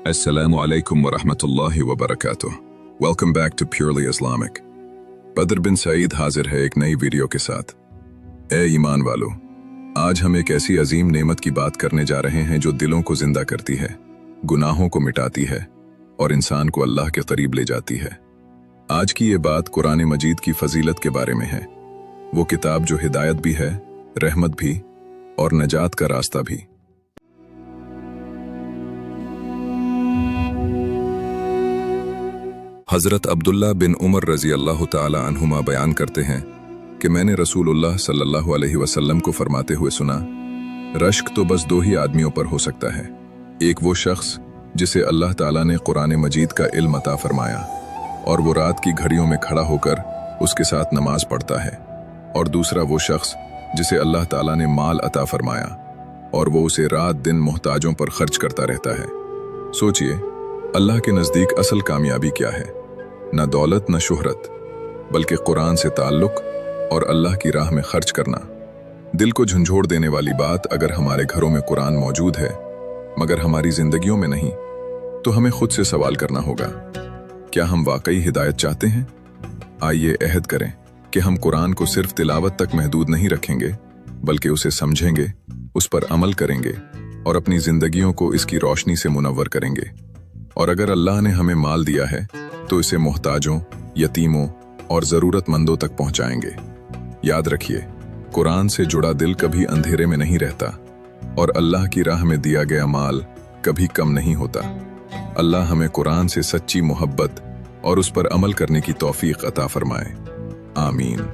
Assalamu alaikum wa rahmatullahi wa barakatuh. Welcome back to Purely Islamic. बदर बिन सईद हाजिर है एक नई वीडियो के साथ। ए ईमान वालों, आज हम एक ऐसी अजीम नेमत की बात करने जा रहे हैं जो दिलों को जिंदा करती है, गुनाहों को मिटाती है और इंसान को अल्लाह के करीब ले जाती है। आज की ये बात कुरान मजीद की फजीलत के बारे में है, वो किताब जो हिदायत भी है, रहमत भी और नजात का रास्ता भी। हज़रत अब्दुल्ला बिन उमर रज़ी अल्लाह ताला अन्हुमा बयान करते हैं कि मैंने रसूलुल्लाह सल्लल्लाहु अलैहि वसल्लम को फरमाते हुए सुना, रश्क तो बस दो ही आदमियों पर हो सकता है। एक वो शख्स जिसे अल्लाह ताला ने कुरान मजीद का इल्म अता फरमाया और वो रात की घड़ियों में खड़ा होकर उसके साथ नमाज पढ़ता है, और दूसरा वो शख्स जिसे अल्लाह ताला ने माल अता फरमाया और वो उसे रात दिन मोहताजों पर खर्च करता रहता है। सोचिए, अल्लाह के नज़दीक असल कामयाबी क्या है? न दौलत न शोहरत, बल्कि कुरान से ताल्लुक और अल्लाह की राह में खर्च करना। दिल को झंझोड़ देने वाली बात, अगर हमारे घरों में कुरान मौजूद है मगर हमारी जिंदगियों में नहीं, तो हमें खुद से सवाल करना होगा, क्या हम वाकई हिदायत चाहते हैं? आइए अहद करें कि हम कुरान को सिर्फ तिलावत तक महदूद नहीं रखेंगे, बल्कि उसे समझेंगे, उस पर अमल करेंगे और अपनी जिंदगियों को इसकी रोशनी से मुनव्वर करेंगे। और अगर अल्लाह ने हमें माल दिया है तो इसे मोहताजों, यतीमों और ज़रूरतमंदों तक पहुंचाएंगे। याद रखिए, कुरान से जुड़ा दिल कभी अंधेरे में नहीं रहता और अल्लाह की राह में दिया गया माल कभी कम नहीं होता। अल्लाह हमें कुरान से सच्ची मोहब्बत और उस पर अमल करने की तौफीक अता फरमाए। आमीन।